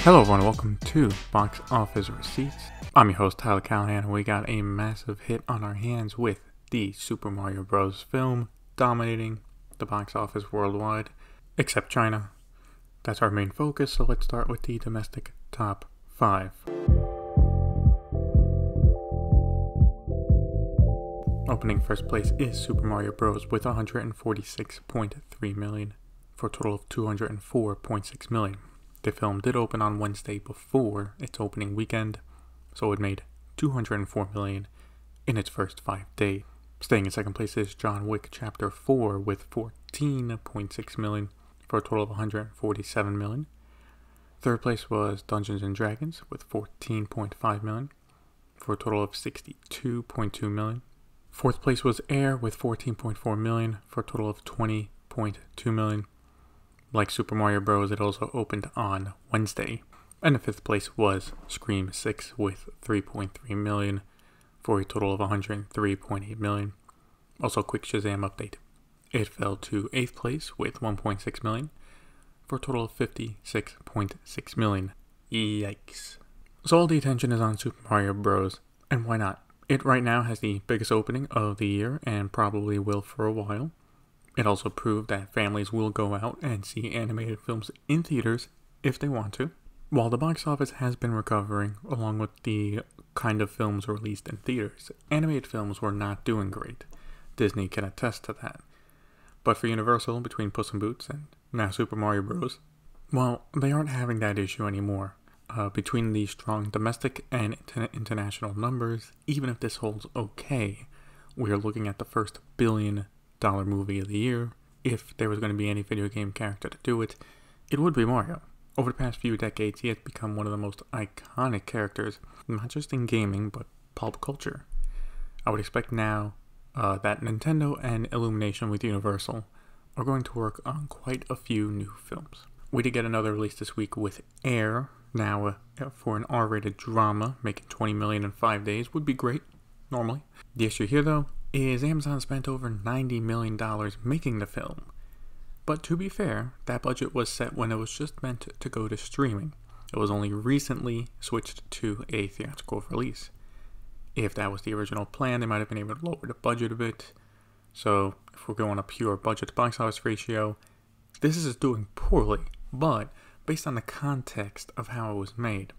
Hello everyone, welcome to Box Office Receipts. I'm your host Tyler Callahan, and we got a massive hit on our hands with the Super Mario Bros. Film dominating the box office worldwide, except China. That's our main focus, so let's start with the domestic top 5. Opening first place is Super Mario Bros. With 146.3 million for a total of 204.6 million. The film did open on Wednesday before its opening weekend, so it made 204 million in its first 5 days. Staying in second place is John Wick Chapter 4 with 14.6 million for a total of 147 million. Third place was Dungeons & Dragons with 14.5 million for a total of 62.2 million. Fourth place was Air with 14.4 million for a total of 20.2 million. Like Super Mario Bros., it also opened on Wednesday. And the fifth place was Scream 6 with 3.3 million for a total of 103.8 million. Also, quick Shazam update. It fell to 8th place with 1.6 million for a total of 56.6 million. Yikes. So all the attention is on Super Mario Bros. And why not? It right now has the biggest opening of the year and probably will for a while. It also proved that families will go out and see animated films in theaters if they want to. While the box office has been recovering, along with the kind of films released in theaters, animated films were not doing great. Disney can attest to that. But for Universal, between Puss in Boots and now Super Mario Bros., well, they aren't having that issue anymore. Between the strong domestic and international numbers, even if this holds okay, we are looking at the first billion-dollar movie of the year. If there was going to be any video game character to do it, it would be Mario. Over the past few decades, he has become one of the most iconic characters, not just in gaming, but pulp culture. I would expect now that Nintendo and Illumination with Universal are going to work on quite a few new films. We did get another release this week with Air. Now, for an R-rated drama, making 20 million in 5 days would be great, normally. The issue here, though, is Amazon spent over $90 million making the film. But to be fair, that budget was set when it was just meant to go to streaming. It was only recently switched to a theatrical release. If that was the original plan, they might have been able to lower the budget a bit. So, if we're going a pure budget to box office ratio, this is doing poorly, but based on the context of how it was made,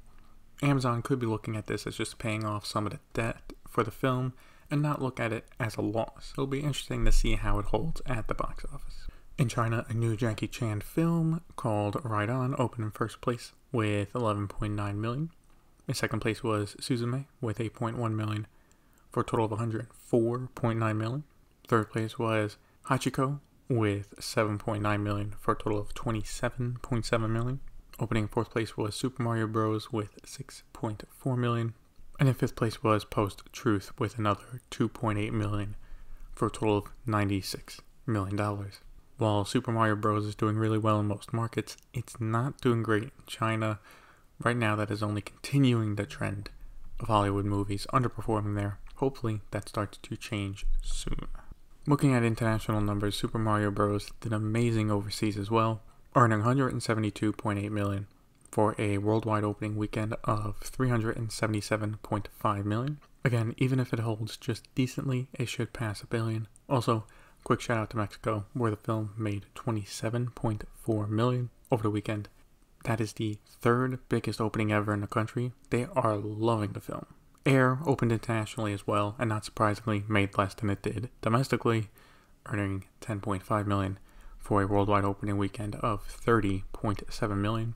Amazon could be looking at this as just paying off some of the debt for the film and not look at it as a loss. It'll be interesting to see how it holds at the box office. In China, a new Jackie Chan film called Ride On opened in first place with 11.9 million. In second place was Suzume with 8.1 million for a total of 104.9 million. Third place was Hachiko with 7.9 million for a total of 27.7 million. Opening in fourth place was Super Mario Bros. With 6.4 million. And in fifth place was Post-Truth with another 2.8 million for a total of $96 million. While Super Mario Bros. Is doing really well in most markets, it's not doing great in China. Right now, that is only continuing the trend of Hollywood movies underperforming there. Hopefully, that starts to change soon. Looking at international numbers, Super Mario Bros. Did amazing overseas as well, earning 172.8 million for a worldwide opening weekend of 377.5 million. Again, even if it holds just decently, it should pass $1 billion. Also, quick shout out to Mexico, where the film made 27.4 million over the weekend. That is the third biggest opening ever in the country. They are loving the film. Air opened internationally as well, and not surprisingly, made less than it did domestically, earning 10.5 million for a worldwide opening weekend of 30.7 million.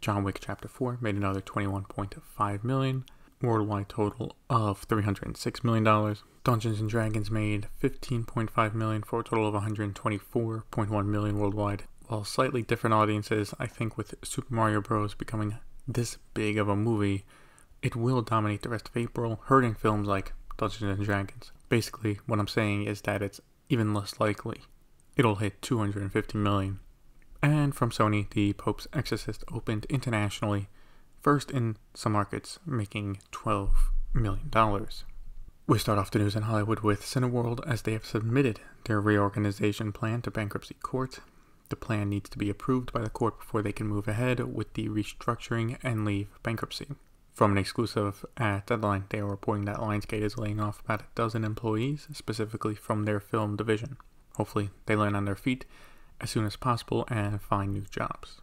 John Wick Chapter 4 made another 21.5 million, worldwide total of $306 million. Dungeons & Dragons made 15.5 million for a total of 124.1 million worldwide. While slightly different audiences, I think with Super Mario Bros. Becoming this big of a movie, it will dominate the rest of April, hurting films like Dungeons & Dragons. Basically, what I'm saying is that it's even less likely it'll hit 250 million. And from Sony, the Pope's Exorcist opened internationally, first in some markets, making $12 million. We start off the news in Hollywood with Cineworld, as they have submitted their reorganization plan to bankruptcy court. The plan needs to be approved by the court before they can move ahead with the restructuring and leave bankruptcy. From an exclusive at Deadline, they are reporting that Lionsgate is laying off about a dozen employees, specifically from their film division. Hopefully, they land on their feet as soon as possible and find new jobs.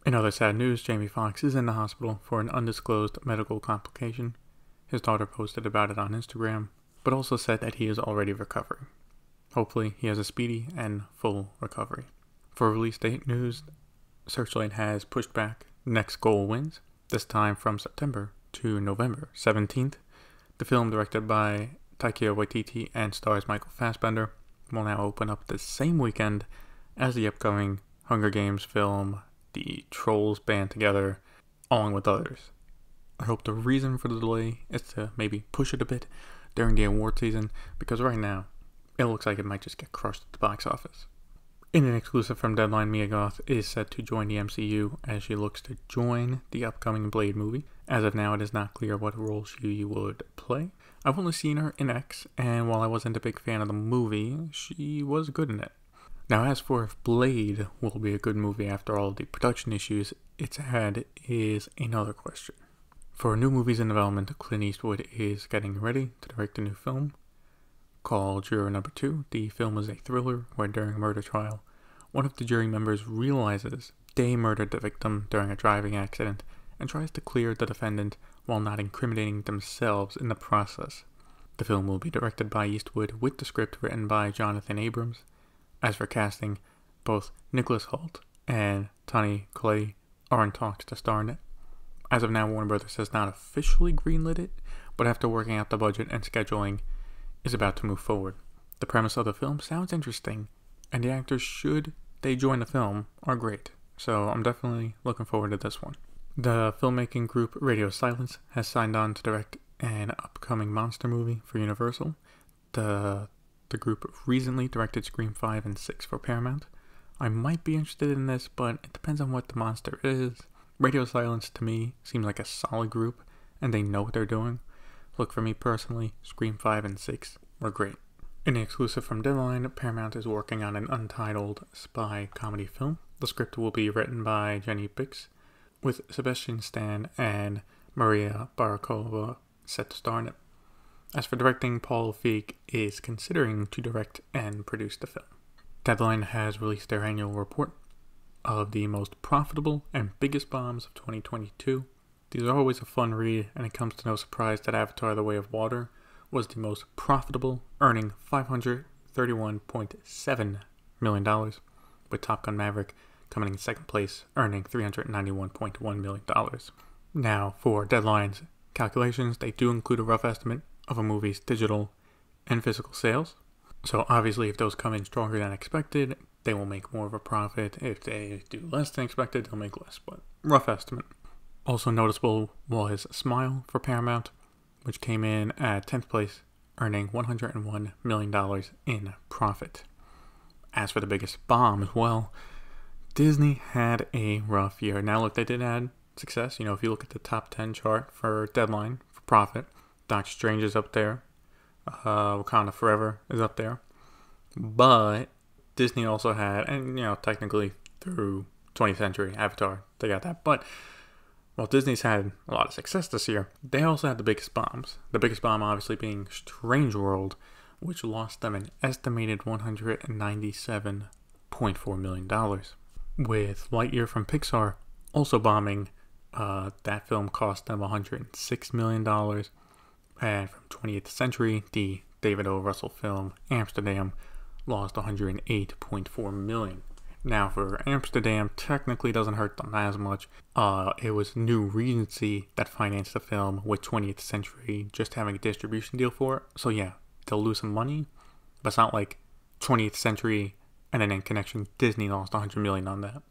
In other sad news, Jamie Foxx is in the hospital for an undisclosed medical complication. His daughter posted about it on Instagram, but also said that he is already recovering. Hopefully, he has a speedy and full recovery. For release date news, Searchlight has pushed back Next Goal Wins, this time from September to November 17th. The film, directed by Taika Waititi and stars Michael Fassbender, will now open up the same weekend as the upcoming Hunger Games film, The Trolls Band Together, along with others. I hope the reason for the delay is to maybe push it a bit during the award season, because right now, it looks like it might just get crushed at the box office. In an exclusive from Deadline, Mia Goth is set to join the MCU as she looks to join the upcoming Blade movie. As of now, it is not clear what role she would play. I've only seen her in X, and while I wasn't a big fan of the movie, she was good in it. Now, as for if Blade will be a good movie after all of the production issues it's had is another question. For new movies in development, Clint Eastwood is getting ready to direct a new film called Juror Number 2. The film is a thriller where during a murder trial, one of the jury members realizes they murdered the victim during a driving accident and tries to clear the defendant while not incriminating themselves in the process. The film will be directed by Eastwood with the script written by Jonathan Abrams. As for casting, both Nicholas Hoult and Tani Collette are in talks to star in it. As of now, Warner Brothers has not officially greenlit it, but after working out the budget and scheduling, is about to move forward. The premise of the film sounds interesting, and the actors, should they join the film, are great. So I'm definitely looking forward to this one. The filmmaking group Radio Silence has signed on to direct an upcoming monster movie for Universal. The group recently directed Scream 5 and 6 for Paramount. I might be interested in this, but it depends on what the monster is. Radio Silence, to me, seems like a solid group, and they know what they're doing. Look, for me personally, Scream 5 and 6 were great. In the exclusive from Deadline, Paramount is working on an untitled spy comedy film. The script will be written by Jenny Bix, with Sebastian Stan and Maria Barakova set to star in it. As for directing, Paul Feig is considering to direct and produce the film. Deadline has released their annual report of the most profitable and biggest bombs of 2022. These are always a fun read, and it comes to no surprise that Avatar: The Way of Water was the most profitable, earning $531.7 million, with Top Gun Maverick coming in second place, earning $391.1 million. Now, for Deadline's calculations, they do include a rough estimate of a movie's digital and physical sales. So obviously, if those come in stronger than expected, they will make more of a profit. If they do less than expected, they'll make less, but rough estimate. Also noticeable was Smile for Paramount, which came in at 10th place, earning $101 million in profit. As for the biggest bomb as well, Disney had a rough year. Now look, they did add success. You know, if you look at the top 10 chart for Deadline, for profit, Doctor Strange is up there. Wakanda Forever is up there. But Disney also had, and you know, technically through 20th Century, Avatar, they got that. But while Disney's had a lot of success this year, they also had the biggest bombs. The biggest bomb obviously being Strange World, which lost them an estimated $197.4 million. With Lightyear from Pixar also bombing, that film cost them $106 million. And from 20th Century, the David O. Russell film Amsterdam lost $108.4 million. Now, for Amsterdam, technically doesn't hurt them as much. It was New Regency that financed the film, with 20th Century just having a distribution deal for it. So yeah, they'll lose some money, but it's not like 20th Century and then in connection Disney lost $100 million on that.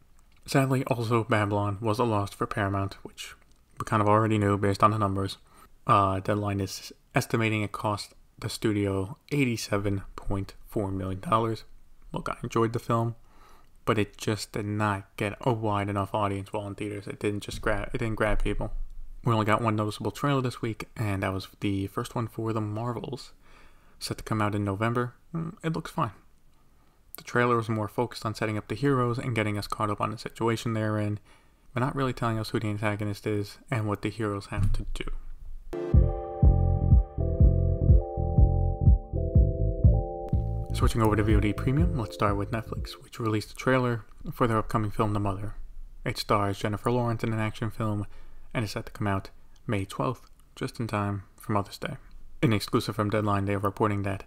Sadly, also Babylon was a loss for Paramount, which we kind of already knew based on the numbers. Deadline is estimating it cost the studio $87.4 million. Look, I enjoyed the film, but it just did not get a wide enough audience while in theaters. It didn't grab people. We only got one noticeable trailer this week, and that was the first one for The Marvels, set to come out in November. It looks fine. The trailer was more focused on setting up the heroes and getting us caught up on the situation they're in, but not really telling us who the antagonist is and what the heroes have to do. Switching over to VOD Premium, let's start with Netflix, which released a trailer for their upcoming film The Mother. It stars Jennifer Lawrence in an action film and is set to come out May 12th, just in time for Mother's Day. In exclusive from Deadline, they are reporting that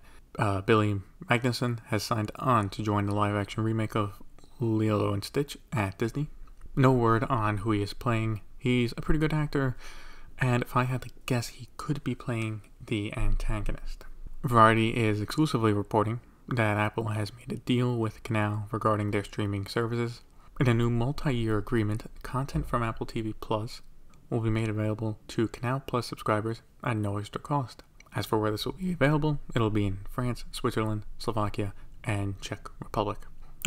Billy Magnussen has signed on to join the live-action remake of Lilo and Stitch at Disney. No word on who he is playing. He's a pretty good actor, and if I had to guess, he could be playing the antagonist. Variety is exclusively reporting that Apple has made a deal with Canal regarding their streaming services. In a new multi-year agreement, content from Apple TV Plus will be made available to Canal Plus subscribers at no extra cost. As for where this will be available, it'll be in France, Switzerland, Slovakia, and Czech Republic.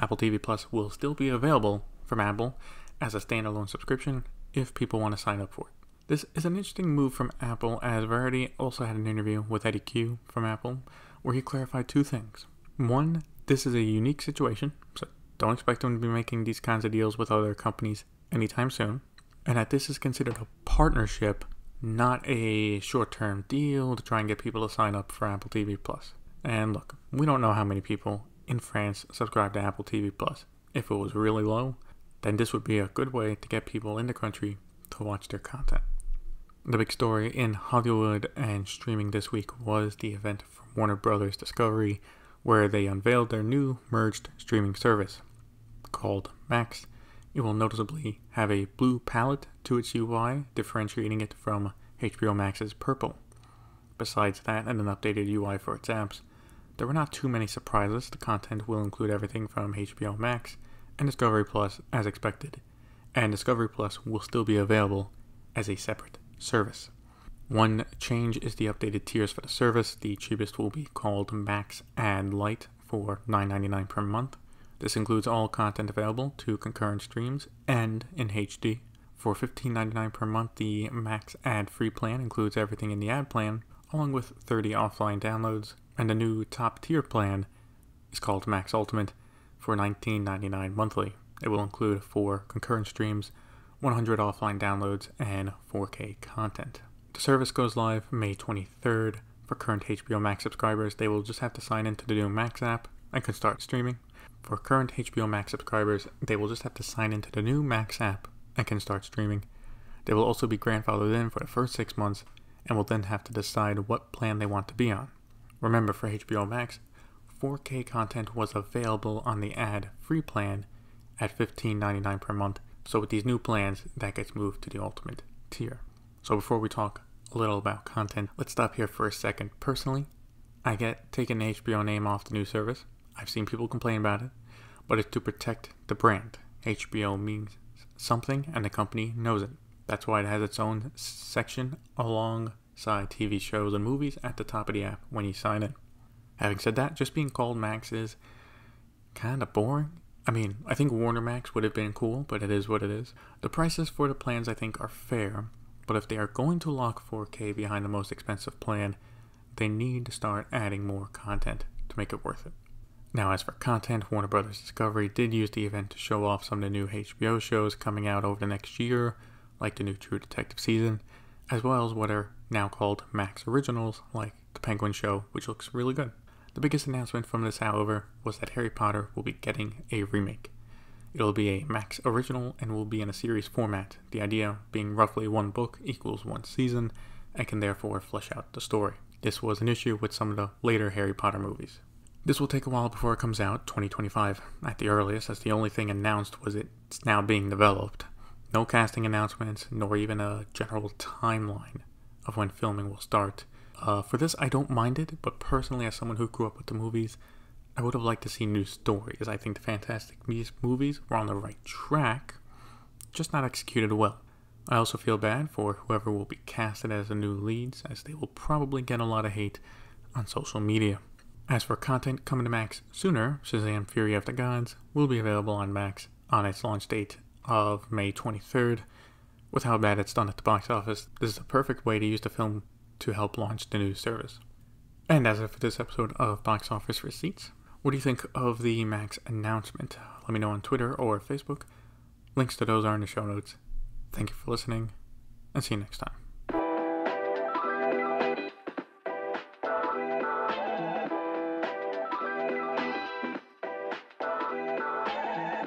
Apple TV Plus will still be available from Apple as a standalone subscription if people want to sign up for it. This is an interesting move from Apple, as Variety also had an interview with Eddie Q from Apple where he clarified two things. One, this is a unique situation, so don't expect them to be making these kinds of deals with other companies anytime soon, and that this is considered a partnership, not a short-term deal to try and get people to sign up for Apple TV Plus. And look, we don't know how many people in France subscribe to Apple TV Plus. If it was really low, then this would be a good way to get people in the country to watch their content. The big story in Hollywood and streaming this week was the event from Warner Bros. Discovery, where they unveiled their new merged streaming service called Max. It will noticeably have a blue palette to its UI, differentiating it from HBO Max's purple. Besides that, and an updated UI for its apps, there were not too many surprises. The content will include everything from HBO Max and Discovery Plus as expected, and Discovery Plus will still be available as a separate service. One change is the updated tiers for the service. The cheapest will be called Max Ad Lite for $9.99 per month. This includes all content available to concurrent streams and in HD. For $15.99 per month, the Max Ad Free plan includes everything in the ad plan, along with 30 offline downloads, and the new top tier plan is called Max Ultimate for $19.99 monthly. It will include 4 concurrent streams, 100 offline downloads, and 4K content. The service goes live May 23rd. For current HBO Max subscribers, they will just have to sign into the new Max app and can start streaming. For current HBO Max subscribers, they will just have to sign into the new Max app and can start streaming. They will also be grandfathered in for the first 6 months and will then have to decide what plan they want to be on. Remember, for HBO Max, 4K content was available on the ad-free plan at $15.99 per month, so with these new plans, that gets moved to the Ultimate tier. So before we talk a little about content, let's stop here for a second. Personally, I get taking the HBO name off the new service. I've seen people complain about it, but it's to protect the brand. HBO means something, and the company knows it. That's why it has its own section alongside TV shows and movies at the top of the app when you sign in. Having said that, just being called Max is kind of boring. I mean, I think Warner Max would have been cool, but it is what it is. The prices for the plans I think are fair, but if they are going to lock 4K behind the most expensive plan, they need to start adding more content to make it worth it. Now, as for content, Warner Bros. Discovery did use the event to show off some of the new HBO shows coming out over the next year, like the new True Detective season, as well as what are now called Max Originals, like The Penguin Show, which looks really good. The biggest announcement from this, however, was that Harry Potter will be getting a remake. It'll be a Max Original and will be in a series format, the idea being roughly 1 book equals 1 season, and can therefore flesh out the story. This was an issue with some of the later Harry Potter movies. This will take a while before it comes out, 2025 at the earliest, as the only thing announced was it's now being developed. No casting announcements, nor even a general timeline of when filming will start. For this, I don't mind it, but personally, as someone who grew up with the movies, I would have liked to see new stories. I think the Fantastic Beasts movies were on the right track, just not executed well. I also feel bad for whoever will be casted as the new leads, as they will probably get a lot of hate on social media. As for content coming to Max sooner, Shazam! Fury of the Gods will be available on Max on its launch date of May 23rd. With how bad it's done at the box office, this is a perfect way to use the film to help launch the new service. And as for this episode of Box Office Receipts, What do you think of the Max announcement? Let me know on Twitter or Facebook. Links to those are in the show notes. Thank you for listening, and see you next time.